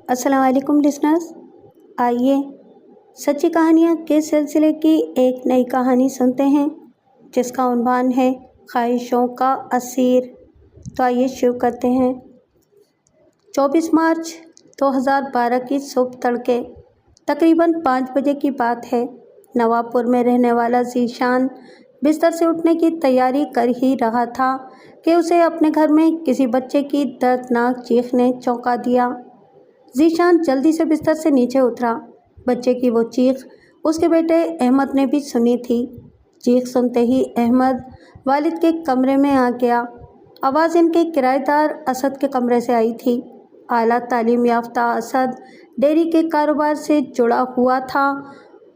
السلام علیکم لسنرز، آئیے سچی کہانیاں کے سلسلے کی ایک نئی کہانی سنتے ہیں جس کا عنوان ہے خواہشوں کا اسیر۔ تو آئیے شروع کرتے ہیں۔ 24 مارچ 2012 کی صبح تڑکے تقریباً 5 بجے کی بات ہے۔ نواب پور میں رہنے والا ذیشان بستر سے اٹھنے کی تیاری کر ہی رہا تھا کہ اسے اپنے گھر میں کسی بچے کی دردناک چیخ نے چونکا دیا۔ ذیشان جلدی سے بستر سے نیچے اترا۔ بچے کی وہ چیخ اس کے بیٹے احمد نے بھی سنی تھی۔ چیخ سنتے ہی احمد والد کے کمرے میں آ گیا۔ آواز ان کے کرایہ دار اسد کے کمرے سے آئی تھی۔ اعلیٰ تعلیم یافتہ اسد ڈیری کے کاروبار سے جڑا ہوا تھا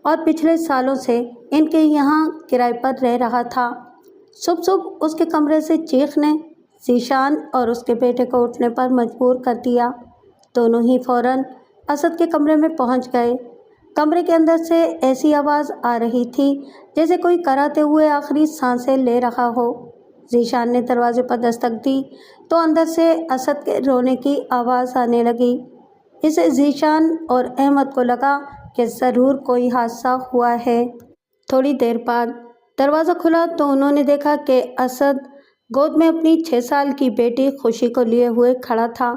اور پچھلے سالوں سے ان کے یہاں کرائے پر رہ رہا تھا۔ صبح اس کے کمرے سے چیخ نے ذیشان اور اس کے بیٹے کو اٹھنے پر مجبور کر دیا۔ دونوں ہی فوراً اسد کے کمرے میں پہنچ گئے۔ کمرے کے اندر سے ایسی آواز آ رہی تھی جیسے کوئی کراتے ہوئے آخری سانسیں لے رہا ہو۔ ذیشان نے دروازے پر دستک دی تو اندر سے اسد کے رونے کی آواز آنے لگی۔ اسے ذیشان اور احمد کو لگا کہ ضرور کوئی حادثہ ہوا ہے۔ تھوڑی دیر بعد دروازہ کھلا تو انہوں نے دیکھا کہ اسد گود میں اپنی 6 سال کی بیٹی خوشی کو لیے ہوئے کھڑا تھا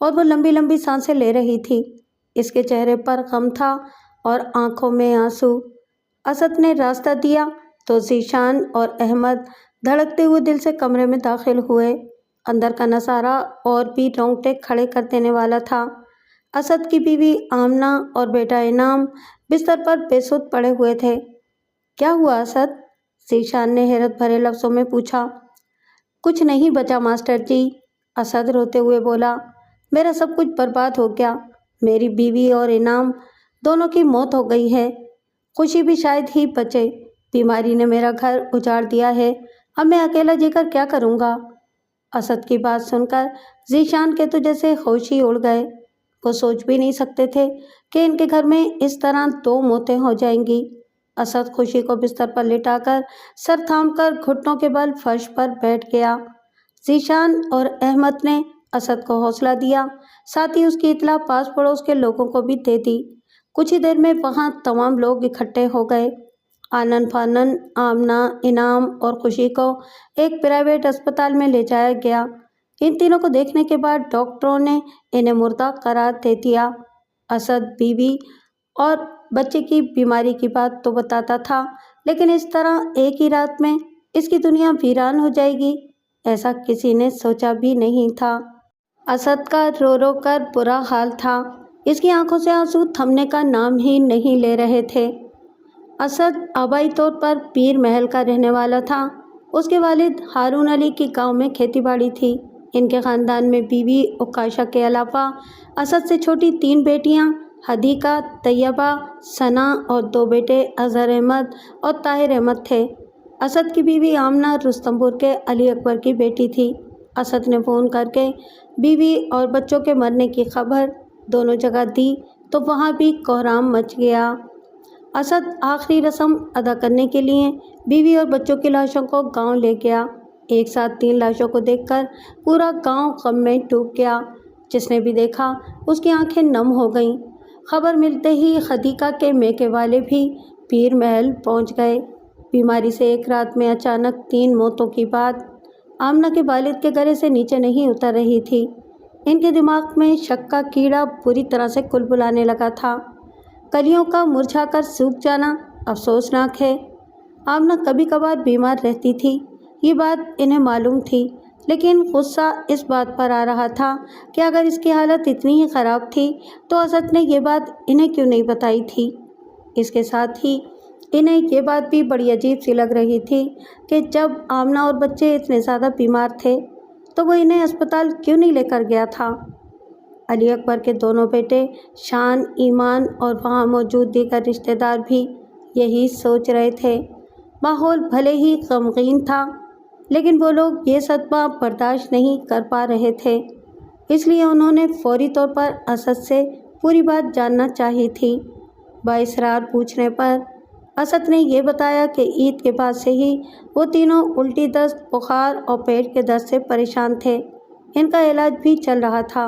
اور وہ لمبی لمبی سانسیں لے رہی تھی۔ اس کے چہرے پر غم تھا اور آنکھوں میں آنسو۔ اسد نے راستہ دیا تو ذیشان اور احمد دھڑکتے ہوئے دل سے کمرے میں داخل ہوئے۔ اندر کا نظارہ اور بھی رونگٹے کھڑے کر دینے والا تھا۔ اسد کی بیوی آمنہ اور بیٹا انعام بستر پر بے سدھ پڑے ہوئے تھے۔ کیا ہوا اسد؟ ذیشان نے حیرت بھرے لفظوں میں پوچھا۔ کچھ نہیں بچا ماسٹر جی، اسد روتے ہوئے بولا۔ میرا سب کچھ برباد ہو گیا۔ میری بیوی اور انعام دونوں کی موت ہو گئی ہے۔ خوشی بھی شاید ہی بچے۔ بیماری نے میرا گھر اجاڑ دیا ہے۔ اب میں اکیلا جی کر کیا کروں گا؟ اسد کی بات سن کر ذیشان کے تو جیسے ہوش ہی اڑ گئے۔ وہ سوچ بھی نہیں سکتے تھے کہ ان کے گھر میں اس طرح 2 موتیں ہو جائیں گی۔ اسد خوشی کو بستر پر لٹا کر سر تھام کر گھٹنوں کے بل فرش پر بیٹھ گیا۔ ذیشان اور احمد نے اسد کو حوصلہ دیا، ساتھ ہی اس کی اطلاع پاس پڑوس کے لوگوں کو بھی دے دی۔ کچھ ہی دیر میں وہاں تمام لوگ اکٹھے ہو گئے۔ آنن فانن آمنہ، انعام اور خوشی کو ایک پرائیویٹ اسپتال میں لے جایا گیا۔ ان تینوں کو دیکھنے کے بعد ڈاکٹروں نے انہیں مردہ قرار دے دیا۔ اسد بیوی اور بچے کی بیماری کی بات تو بتاتا تھا، لیکن اس طرح ایک ہی رات میں اس کی دنیا ویران ہو جائے گی، ایسا کسی نے سوچا بھی نہیں تھا۔ اسد کا رو رو کر برا حال تھا۔ اس کی آنکھوں سے آنسو تھمنے کا نام ہی نہیں لے رہے تھے۔ اسد آبائی طور پر پیر محل کا رہنے والا تھا۔ اس کے والد ہارون علی کی گاؤں میں کھیتی باڑی تھی۔ ان کے خاندان میں بیوی عکاشہ کے علاوہ اسد سے چھوٹی 3 بیٹیاں حدیقہ، طیبہ، ثنا اور 2 بیٹے اظہر احمد اور طاہر احمد تھے۔ اسد کی بیوی آمنہ رستم پور کے علی اکبر کی بیٹی تھی۔ اسد نے فون کر کے بیوی اور بچوں کے مرنے کی خبر دونوں جگہ دی تو وہاں بھی کوہرام مچ گیا۔ اسد آخری رسم ادا کرنے کے لیے بیوی اور بچوں کی لاشوں کو گاؤں لے گیا۔ ایک ساتھ 3 لاشوں کو دیکھ کر پورا گاؤں غم میں ڈوب گیا۔ جس نے بھی دیکھا اس کی آنکھیں نم ہو گئیں۔ خبر ملتے ہی حدیقہ کے میکے والے بھی پیر محل پہنچ گئے۔ بیماری سے ایک رات میں اچانک 3 موتوں کی بات آمنہ کے والد کے گلے سے نیچے نہیں اتر رہی تھی۔ ان کے دماغ میں شک کا کیڑا بری طرح سے کلبلانے لگا تھا۔ کلیوں کا مرجھا کر سوکھ جانا افسوسناک ہے۔ آمنہ کبھی کبھار بیمار رہتی تھی، یہ بات انہیں معلوم تھی، لیکن غصہ اس بات پر آ رہا تھا کہ اگر اس کی حالت اتنی ہی خراب تھی تو اسد نے یہ بات انہیں کیوں نہیں بتائی تھی۔ اس کے ساتھ ہی انہیں یہ بات بھی بڑی عجیب سی لگ رہی تھی کہ جب آمنہ اور بچے اتنے زیادہ بیمار تھے تو وہ انہیں اسپتال کیوں نہیں لے کر گیا تھا۔ علی اکبر کے دونوں بیٹے شان، ایمان اور وہاں موجود دیگر رشتہ دار بھی یہی سوچ رہے تھے۔ ماحول بھلے ہی غمگین تھا، لیکن وہ لوگ یہ صدمہ برداشت نہیں کر پا رہے تھے، اس لیے انہوں نے فوری طور پر اسد سے پوری بات جاننا چاہی تھی۔ بااصرار پوچھنے پر اسد نے یہ بتایا کہ عید کے بعد سے ہی وہ تینوں الٹی دست، بخار اور پیٹ کے درد سے پریشان تھے۔ ان کا علاج بھی چل رہا تھا۔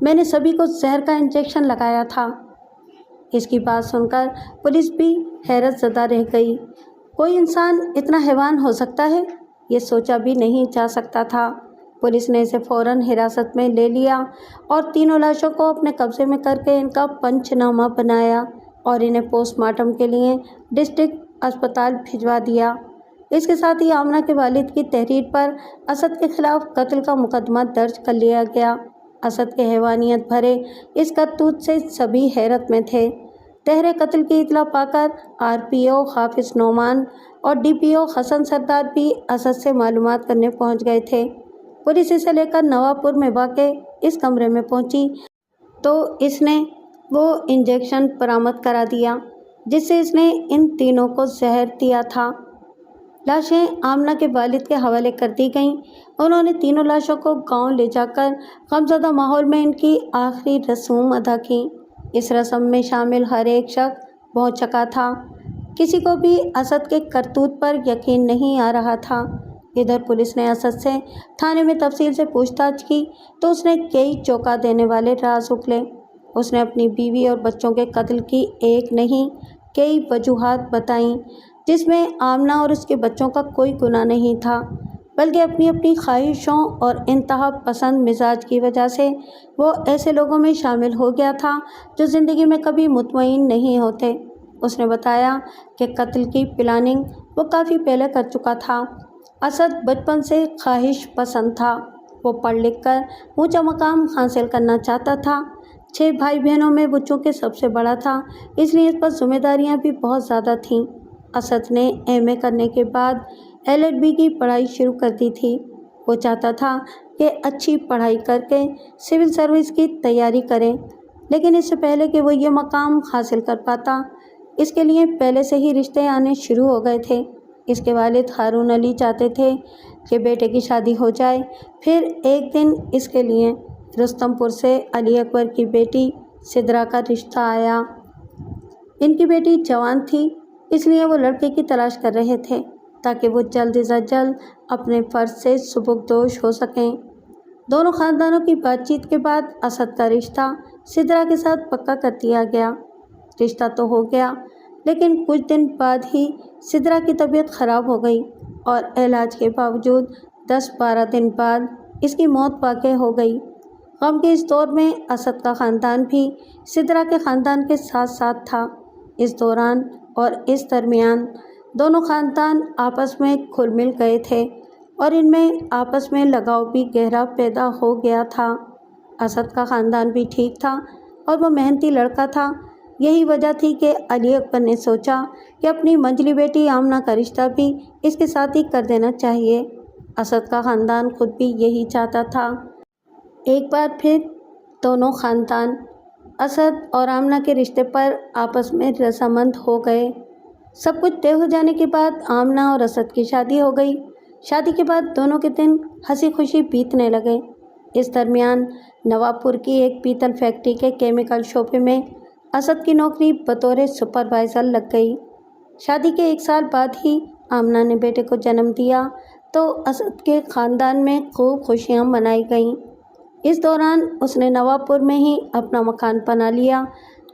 میں نے سبھی کو زہر کا انجیکشن لگایا تھا۔ اس کی بات سن کر پولیس بھی حیرت زدہ رہ گئی۔ کوئی انسان اتنا حیوان ہو سکتا ہے، یہ سوچا بھی نہیں جا سکتا تھا۔ پولیس نے اسے فوراً حراست میں لے لیا اور تینوں لاشوں کو اپنے قبضے میں کر کے ان کا پنچ نامہ بنایا اور انہیں پوسٹ مارٹم کے لیے ڈسٹرکٹ اسپتال بھجوا دیا۔ اس کے ساتھ ہی آمنہ کے والد کی تحریر پر اسد کے خلاف قتل کا مقدمہ درج کر لیا گیا۔ اسد کے حیوانیت بھرے اس کرتوت سے سبھی حیرت میں تھے۔ تحریر قتل کی اطلاع پا کر RPO حافظ نعمان اور DPO حسن سردار بھی اسد سے معلومات کرنے پہنچ گئے تھے۔ پولیس اسے لے کر نواب پور میں واقع اس کمرے میں پہنچی تو اس نے وہ انجیکشن برآمد کرا دیا جس سے اس نے ان تینوں کو زہر دیا تھا۔ لاشیں آمنہ کے والد کے حوالے کر دی گئیں۔ انہوں نے تینوں لاشوں کو گاؤں لے جا کر غمزدہ ماحول میں ان کی آخری رسوم ادا کی۔ اس رسم میں شامل ہر ایک شخص پہنچ چکا تھا۔ کسی کو بھی اسد کے کرتوت پر یقین نہیں آ رہا تھا۔ ادھر پولیس نے اسد سے تھانے میں تفصیل سے پوچھ تاچھ کی تو اس نے کئی چونکا دینے والے راز اگلے۔ اس نے اپنی بیوی اور بچوں کے قتل کی ایک نہیں کئی وجوہات بتائیں، جس میں آمنہ اور اس کے بچوں کا کوئی گناہ نہیں تھا، بلکہ اپنی اپنی خواہشوں اور انتہا پسند مزاج کی وجہ سے وہ ایسے لوگوں میں شامل ہو گیا تھا جو زندگی میں کبھی مطمئن نہیں ہوتے۔ اس نے بتایا کہ قتل کی پلاننگ وہ کافی پہلے کر چکا تھا۔ اسد بچپن سے خواہش پسند تھا۔ وہ پڑھ لکھ کر اونچا مقام حاصل کرنا چاہتا تھا۔ 6 بھائی بہنوں میں وہ چونکہ سب سے بڑا تھا، اس لیے اس پر ذمہ داریاں بھی بہت زیادہ تھیں۔ اسد نے MA کرنے کے بعد LLB کی پڑھائی شروع کر دی تھی۔ وہ چاہتا تھا کہ اچھی پڑھائی کر کے سول سروس کی تیاری کرے، لیکن اس سے پہلے کہ وہ یہ مقام حاصل کر پاتا، اس کے لیے پہلے سے ہی رشتے آنے شروع ہو گئے تھے۔ اس کے والد ہارون علی چاہتے تھے کہ بیٹے کی شادی ہو جائے۔ پھر ایک دن اس کے لیے رستم پور سے علی اکبر کی بیٹی سدرا کا رشتہ آیا۔ ان کی بیٹی جوان تھی، اس لیے وہ لڑکے کی تلاش کر رہے تھے تاکہ وہ جلد از جلد اپنے فرض سے سبکدوش ہو سکیں۔ دونوں خاندانوں کی بات چیت کے بعد اسد کا رشتہ سدرا کے ساتھ پکا کر دیا گیا۔ رشتہ تو ہو گیا، لیکن کچھ دن بعد ہی سدرا کی طبیعت خراب ہو گئی اور علاج کے باوجود 10-12 دن بعد اس کی موت واقع ہو گئی۔ غم کے اس دور میں اسد کا خاندان بھی سدرا کے خاندان کے ساتھ ساتھ تھا۔ اس دوران اور اس درمیان دونوں خاندان آپس میں کھل مل گئے تھے اور ان میں آپس میں لگاؤ بھی گہرا پیدا ہو گیا تھا۔ اسد کا خاندان بھی ٹھیک تھا اور وہ محنتی لڑکا تھا۔ یہی وجہ تھی کہ علی اکبر نے سوچا کہ اپنی منجلی بیٹی آمنہ کا رشتہ بھی اس کے ساتھ ہی کر دینا چاہیے۔ اسد کا خاندان خود بھی یہی چاہتا تھا۔ ایک بار پھر دونوں خاندان اسد اور آمنہ کے رشتے پر آپس میں رضامند ہو گئے۔ سب کچھ طے ہو جانے کے بعد آمنہ اور اسد کی شادی ہو گئی۔ شادی کے بعد دونوں کے دن ہنسی خوشی بیتنے لگے۔ اس درمیان نواب پور کی ایک پیتل فیکٹری کے کیمیکل شعبے میں اسد کی نوکری بطور سپروائزر لگ گئی۔ شادی کے 1 سال بعد ہی آمنہ نے بیٹے کو جنم دیا تو اسد کے خاندان میں خوب خوشیاں منائی گئیں۔ اس دوران اس نے نواب پور میں ہی اپنا مکان بنا لیا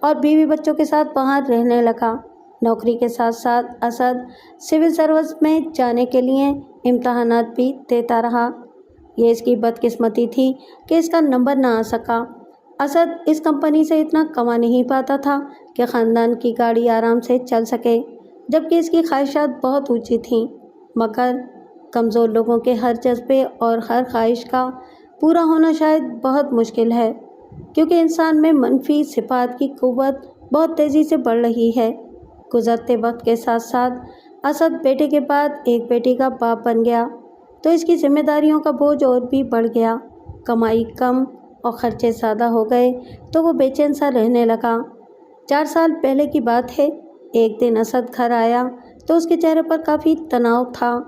اور بیوی بچوں کے ساتھ وہاں رہنے لگا۔ نوکری کے ساتھ ساتھ اسد سول سروس میں جانے کے لیے امتحانات بھی دیتا رہا۔ یہ اس کی بدقسمتی تھی کہ اس کا نمبر نہ آ سکا۔ اسد اس کمپنی سے اتنا کما نہیں پاتا تھا کہ خاندان کی گاڑی آرام سے چل سکے، جبکہ اس کی خواہشات بہت اونچی تھیں، مگر کمزور لوگوں کے ہر جذبے اور ہر خواہش کا پورا ہونا شاید بہت مشکل ہے، کیونکہ انسان میں منفی صفات کی قوت بہت تیزی سے بڑھ رہی ہے۔ گزرتے وقت کے ساتھ ساتھ اسد بیٹے کے بعد ایک بیٹی کا باپ بن گیا تو اس کی ذمہ داریوں کا بوجھ اور بھی بڑھ گیا۔ کمائی کم اور خرچے زیادہ ہو گئے تو وہ بے چین سا رہنے لگا۔ 4 سال پہلے کی بات ہے، ایک دن اسد گھر آیا تو اس کے چہرے پر کافی تناؤ تھا۔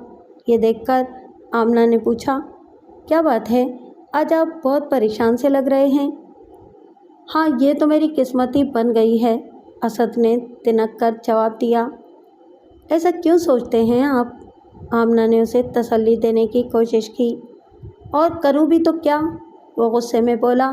یہ دیکھ کر آمنہ نے پوچھا، کیا بات ہے، آج آپ بہت پریشان سے لگ رہے ہیں؟ ہاں، یہ تو میری قسمت ہی بن گئی ہے، اسد نے تنک کر جواب دیا۔ ایسا کیوں سوچتے ہیں آپ؟ آمنہ نے اسے تسلی دینے کی کوشش کی۔ اور کروں بھی تو کیا؟ وہ غصے میں بولا،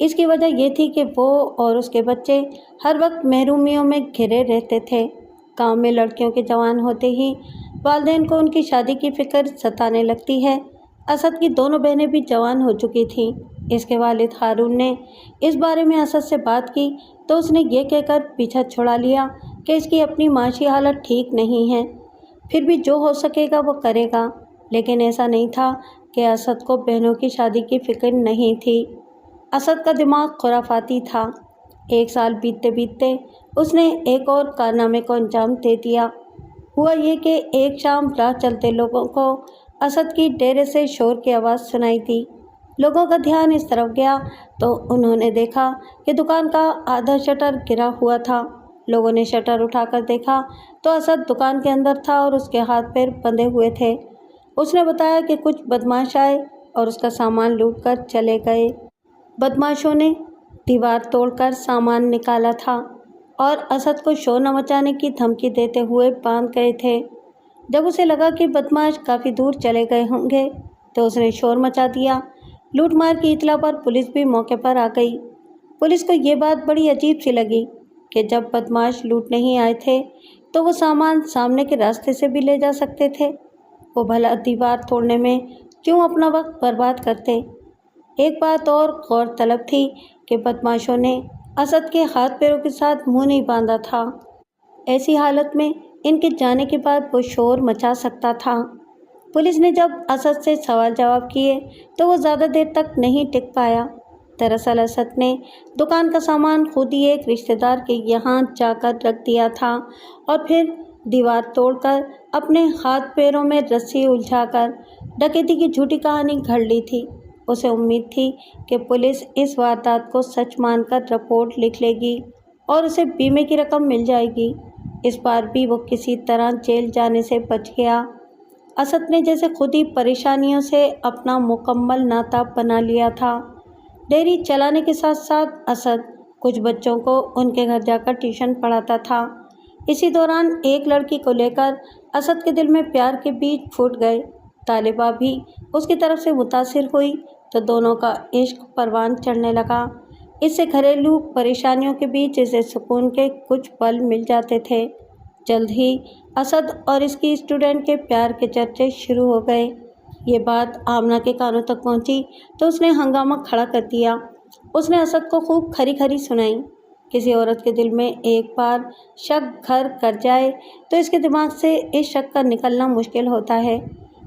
اس کی وجہ یہ تھی کہ وہ اور اس کے بچے ہر وقت محرومیوں میں گھرے رہتے تھے۔ گاؤں میں لڑکیوں کے جوان ہوتے ہی والدین کو ان کی شادی کی فکر ستانے لگتی ہے۔ اسد کی دونوں بہنیں بھی جوان ہو چکی تھیں۔ اس کے والد ہارون نے اس بارے میں اسد سے بات کی تو اس نے یہ کہہ کر پیچھا چھڑا لیا کہ اس کی اپنی معاشی حالت ٹھیک نہیں ہے، پھر بھی جو ہو سکے گا وہ کرے گا۔ لیکن ایسا نہیں تھا کہ اسد کو بہنوں کی شادی کی فکر نہیں تھی۔ اسد کا دماغ خرافاتی تھا۔ ایک سال بیتتے بیتتے اس نے ایک اور کارنامے کو انجام دے دیا۔ ہوا یہ کہ ایک شام راہ چلتے لوگوں کو اسد کی ڈیرے سے شور کی آواز سنائی دی۔ لوگوں کا دھیان اس طرف گیا تو انہوں نے دیکھا کہ دکان کا آدھا شٹر گرا ہوا تھا۔ لوگوں نے شٹر اٹھا کر دیکھا تو اسد دکان کے اندر تھا اور اس کے ہاتھ پیر بندھے ہوئے تھے۔ اس نے بتایا کہ کچھ بدماش آئے اور اس کا سامان لوٹ کر چلے گئے۔ بدماشوں نے دیوار توڑ کر سامان نکالا تھا اور اسد کو شور نہ مچانے کی دھمکی دیتے ہوئے باندھ گئے تھے۔ جب اسے لگا کہ بدماش کافی دور چلے گئے ہوں گے تو اس نے شور مچا دیا۔ لوٹ مار کی اطلاع پر پولیس بھی موقع پر آ گئی۔ پولیس کو یہ بات بڑی عجیب سی لگی کہ جب بدماش لوٹنے ہی آئے تھے تو وہ سامان سامنے کے راستے سے بھی لے جا سکتے تھے۔ وہ بھلا دیوار توڑنے میں کیوں اپنا وقت برباد کرتے؟ ایک بات اور غور طلب تھی کہ بدماشوں نے اسد کے ہاتھ پیروں کے ساتھ منہ نہیں باندھا تھا۔ ایسی حالت میں ان کے جانے کے بعد وہ شور مچا سکتا تھا۔ پولیس نے جب اسد سے سوال جواب کیے تو وہ زیادہ دیر تک نہیں ٹک پایا۔ دراصل اسد نے دکان کا سامان خود ہی ایک رشتہ دار کے یہاں جا کر رکھ دیا تھا اور پھر دیوار توڑ کر اپنے ہاتھ پیروں میں رسی الجھا کر ڈکیتی کی جھوٹی کہانی گھڑ لی تھی۔ اسے امید تھی کہ پولیس اس واردات کو سچ مان کر رپورٹ لکھ لے گی اور اسے بیمے کی رقم مل جائے گی۔ اس بار بھی وہ کسی طرح جیل جانے سے بچ گیا۔ اسد نے جیسے خود ہی پریشانیوں سے اپنا مکمل ناتا بنا لیا تھا۔ ڈیری چلانے کے ساتھ ساتھ اسد کچھ بچوں کو ان کے گھر جا کر ٹیوشن پڑھاتا تھا۔ اسی دوران ایک لڑکی کو لے کر اسد کے دل میں پیار کے بیج پھوٹ گئے۔ طالبہ بھی اس کی طرف سے متاثر ہوئی تو دونوں کا عشق پروان چڑھنے لگا۔ اس سے گھریلو پریشانیوں کے بیچ اسے سکون کے کچھ پل مل جاتے تھے۔ جلد ہی اسد اور اس کی اسٹوڈنٹ کے پیار کے چرچے شروع ہو گئے۔ یہ بات آمنہ کے کانوں تک پہنچی تو اس نے ہنگامہ کھڑا کر دیا۔ اس نے اسد کو خوب کھری کھری سنائی۔ کسی عورت کے دل میں ایک بار شک گھر کر جائے تو اس کے دماغ سے اس شک کا نکلنا مشکل ہوتا ہے۔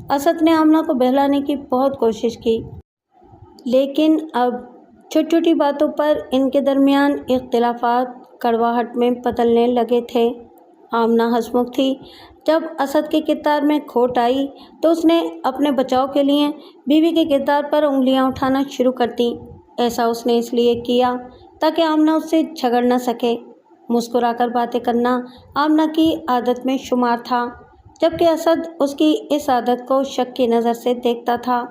اسد نے آمنہ کو بہلانے کی بہت کوشش کی، لیکن اب چھوٹی چھوٹی باتوں پر ان کے درمیان اختلافات کڑواہٹ میں بدلنے لگے تھے۔ آمنہ ہنسمکھ تھی۔ جب اسد کے کردار میں کھوٹ آئی تو اس نے اپنے بچاؤ کے لیے بیوی کے کردار پر انگلیاں اٹھانا شروع کر دیں۔ ایسا اس نے اس لیے کیا تاکہ آمنہ اس سے جھگڑ نہ سکے۔ مسکرا کر باتیں کرنا آمنہ کی عادت میں شمار تھا، جبکہ اسد اس کی اس عادت کو شک کی نظر سے دیکھتا تھا۔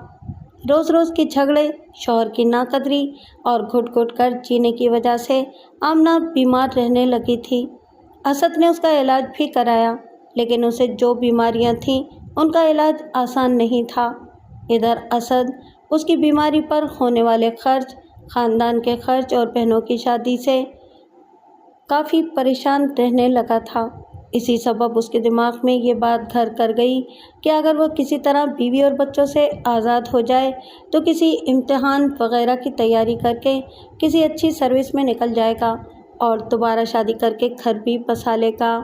روز روز کے جھگڑے، شوہر کی ناقدری اور گھٹ گھٹ کر جینے کی وجہ سے آمنہ بیمار رہنے لگی تھی۔ اسد نے اس کا علاج بھی کرایا، لیکن اسے جو بیماریاں تھیں ان کا علاج آسان نہیں تھا۔ ادھر اسد اس کی بیماری پر ہونے والے خرچ، خاندان کے خرچ اور بہنوں کی شادی سے کافی پریشان رہنے لگا تھا۔ اسی سبب اس کے دماغ میں یہ بات گھر کر گئی کہ اگر وہ کسی طرح بیوی اور بچوں سے آزاد ہو جائے تو کسی امتحان وغیرہ کی تیاری کر کے کسی اچھی سروس میں نکل جائے گا اور دوبارہ شادی کر کے گھر بھی بسا لے گا۔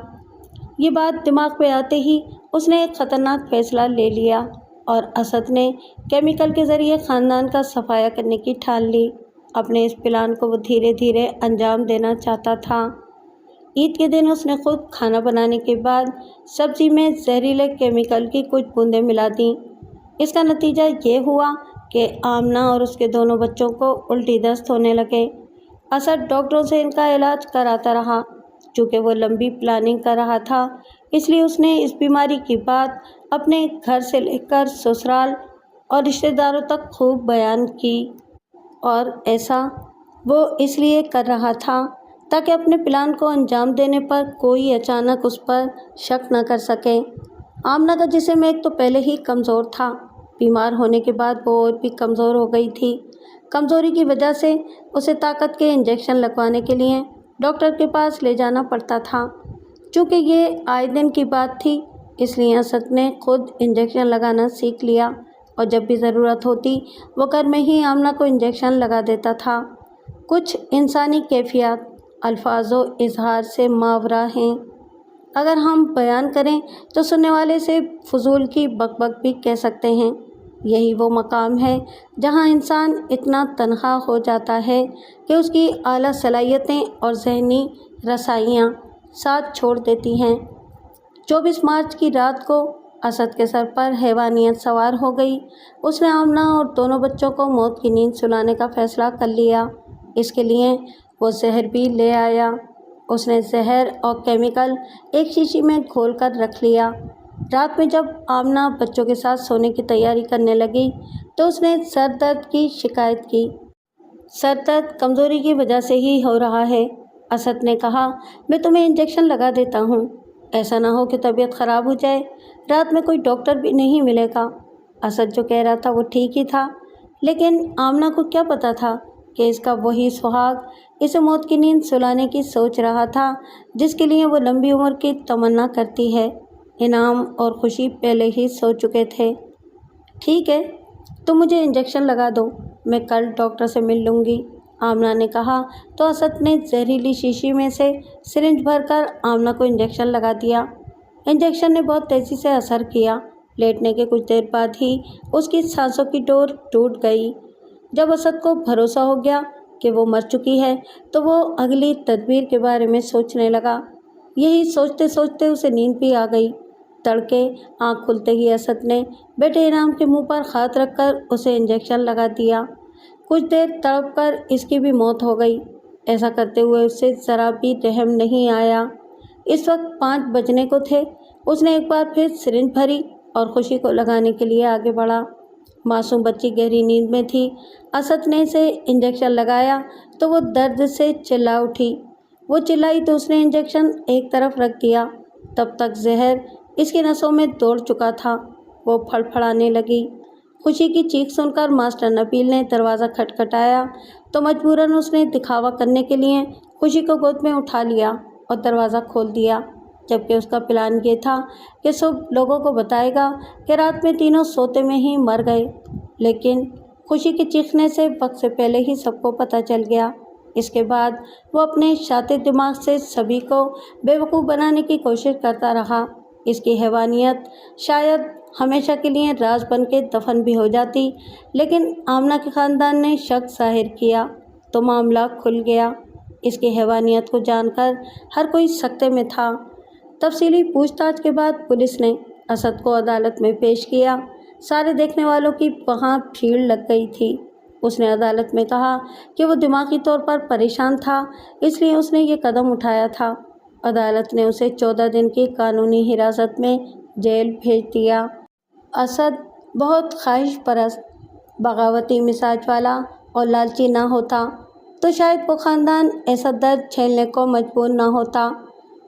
یہ بات دماغ میں آتے ہی اس نے ایک خطرناک فیصلہ لے لیا اور اسد نے کیمیکل کے ذریعے خاندان کا صفایا کرنے کی ٹھان لی۔ اپنے اس پلان کو وہ دھیرے دھیرے انجام دینا چاہتا تھا۔ عید کے دن اس نے خود کھانا بنانے کے بعد سبزی میں زہریلے کیمیکل کی کچھ بوندیں ملا دیں۔ اس کا نتیجہ یہ ہوا کہ آمنہ اور اس کے دونوں بچوں کو الٹی دست ہونے لگے۔ اسد ڈاکٹروں سے ان کا علاج کراتا رہا۔ چونکہ وہ لمبی پلاننگ کر رہا تھا، اس لیے اس نے اس بیماری کی بات اپنے گھر سے لے کر سسرال اور رشتہ داروں تک خوب بیان کی، اور ایسا وہ اس لیے کر رہا تھا تاکہ اپنے پلان کو انجام دینے پر کوئی اچانک اس پر شک نہ کر سکے۔ آمنہ کا جسم ایک تو پہلے ہی کمزور تھا، بیمار ہونے کے بعد وہ اور بھی کمزور ہو گئی تھی۔ کمزوری کی وجہ سے اسے طاقت کے انجیکشن لگوانے کے لیے ڈاکٹر کے پاس لے جانا پڑتا تھا۔ چونکہ یہ آئے دن کی بات تھی، اس لیے اسد نے خود انجیکشن لگانا سیکھ لیا اور جب بھی ضرورت ہوتی وہ گھر میں ہی آمنہ کو انجیکشن لگا دیتا تھا۔ کچھ انسانی کیفیات الفاظ و اظہار سے ماورا ہیں۔ اگر ہم بیان کریں تو سننے والے سے فضول کی بک بک بھی کہہ سکتے ہیں۔ یہی وہ مقام ہے جہاں انسان اتنا تنہا ہو جاتا ہے کہ اس کی اعلیٰ صلاحیتیں اور ذہنی رسائیاں ساتھ چھوڑ دیتی ہیں۔ 24 مارچ کی رات کو اسد کے سر پر حیوانیت سوار ہو گئی۔ اس نے آمنہ اور دونوں بچوں کو موت کی نیند سلانے کا فیصلہ کر لیا۔ اس کے لیے وہ زہر بھی لے آیا۔ اس نے زہر اور کیمیکل ایک شیشی میں گھول کر رکھ لیا۔ رات میں جب آمنہ بچوں کے ساتھ سونے کی تیاری کرنے لگی تو اس نے سر درد کی شکایت کی۔ سر درد کمزوری کی وجہ سے ہی ہو رہا ہے، اسد نے کہا۔ میں تمہیں انجیکشن لگا دیتا ہوں، ایسا نہ ہو کہ طبیعت خراب ہو جائے۔ رات میں کوئی ڈاکٹر بھی نہیں ملے گا۔ اسد جو کہہ رہا تھا وہ ٹھیک ہی تھا، لیکن آمنہ کو کیا پتہ تھا کہ اس کا وہی سہاگ اسے موت کی نیند سلانے کی سوچ رہا تھا جس کے لیے وہ لمبی عمر کی تمنا کرتی ہے۔ انعام اور خوشی پہلے ہی سو چکے تھے۔ ٹھیک ہے، تم مجھے انجیکشن لگا دو، میں کل ڈاکٹر سے مل لوں گی، آمنہ نے کہا تو اسد نے زہریلی شیشی میں سے سرنج بھر کر آمنہ کو انجیکشن لگا دیا۔ انجیکشن نے بہت تیزی سے اثر کیا۔ لیٹنے کے کچھ دیر بعد ہی اس کی سانسوں کی ڈور ٹوٹ گئی۔ جب اسد کو بھروسہ ہو گیا کہ وہ مر چکی ہے تو وہ اگلی تدبیر کے بارے میں سوچنے لگا۔ یہی سوچتے سوچتے اسے نیند بھی آ گئی۔ تڑکے آنکھ کھلتے ہی اسد نے بیٹے انعام کے منہ پر ہاتھ رکھ کر اسے انجیکشن لگا دیا۔ کچھ دیر تڑپ کر اس کی بھی موت ہو گئی۔ ایسا کرتے ہوئے اسے ذرا بھی رحم نہیں آیا۔ اس وقت 5 بجنے کو تھے۔ اس نے ایک بار پھر سرنج بھری اور خوشی کو لگانے کے لیے آگے بڑھا۔ معصوم بچی گہری نیند میں تھی۔ اسد نے اسے انجیکشن لگایا تو وہ درد سے چلا اٹھی۔ وہ چلائی تو اس نے انجیکشن ایک طرف رکھ دیا۔ تب تک زہر اس کی نسوں میں دوڑ چکا تھا۔ وہ پھڑ پھڑانے لگی۔ خوشی کی چیخ سن کر ماسٹر نبیل نے دروازہ کھٹکھٹایا تو مجبوراً اس نے دکھاوا کرنے کے لیے خوشی کو گود میں اٹھا لیا اور دروازہ کھول دیا، جبکہ اس کا پلان یہ تھا کہ صبح لوگوں کو بتائے گا کہ رات میں تینوں سوتے میں ہی مر گئے، لیکن خوشی کے چیخنے سے وقت سے پہلے ہی سب کو پتہ چل گیا۔ اس کے بعد وہ اپنے شاطر دماغ سے سبھی کو بے وقوف بنانے کی کوشش کرتا رہا۔ اس کی حیوانیت شاید ہمیشہ کے لیے راز بن کے دفن بھی ہو جاتی، لیکن آمنہ کے خاندان نے شک ظاہر کیا تو معاملہ کھل گیا۔ اس کی حیوانیت کو جان کر ہر کوئی سکتے میں تھا۔ تفصیلی پوچھ تاچھ کے بعد پولیس نے اسد کو عدالت میں پیش کیا۔ سارے دیکھنے والوں کی وہاں بھیڑ لگ گئی تھی۔ اس نے عدالت میں کہا کہ وہ دماغی طور پر پریشان تھا، اس لیے اس نے یہ قدم اٹھایا تھا۔ عدالت نے اسے 14 دن کی قانونی حراست میں جیل بھیج دیا۔ اسد بہت خواہش پرست، بغاوتی مزاج والا اور لالچی نہ ہوتا تو شاید وہ خاندان ایسا درد جھیلنے کو مجبور نہ ہوتا۔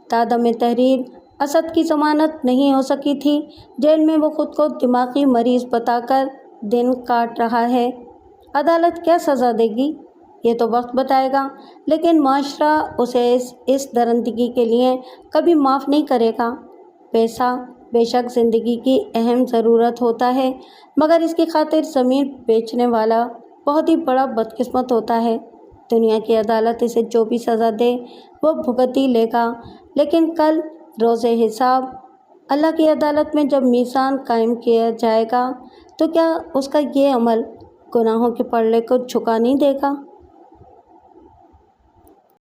تادم تحریر اسد کی ضمانت نہیں ہو سکی تھی۔ جیل میں وہ خود کو دماغی مریض بتا کر دن کاٹ رہا ہے۔ عدالت کیا سزا دے گی یہ تو وقت بتائے گا، لیکن معاشرہ اسے اس درندگی کے لیے کبھی معاف نہیں کرے گا۔ پیسہ بے شک زندگی کی اہم ضرورت ہوتا ہے، مگر اس کی خاطر ضمیر بیچنے والا بہت ہی بڑا بدقسمت ہوتا ہے۔ دنیا کی عدالت اسے جو بھی سزا دے وہ بھگت ہی لے گا، لیکن کل روز حساب اللہ کی عدالت میں جب میزان قائم کیا جائے گا تو کیا اس کا یہ عمل گناہوں کے پلڑے کو جھکا نہیں دے گا؟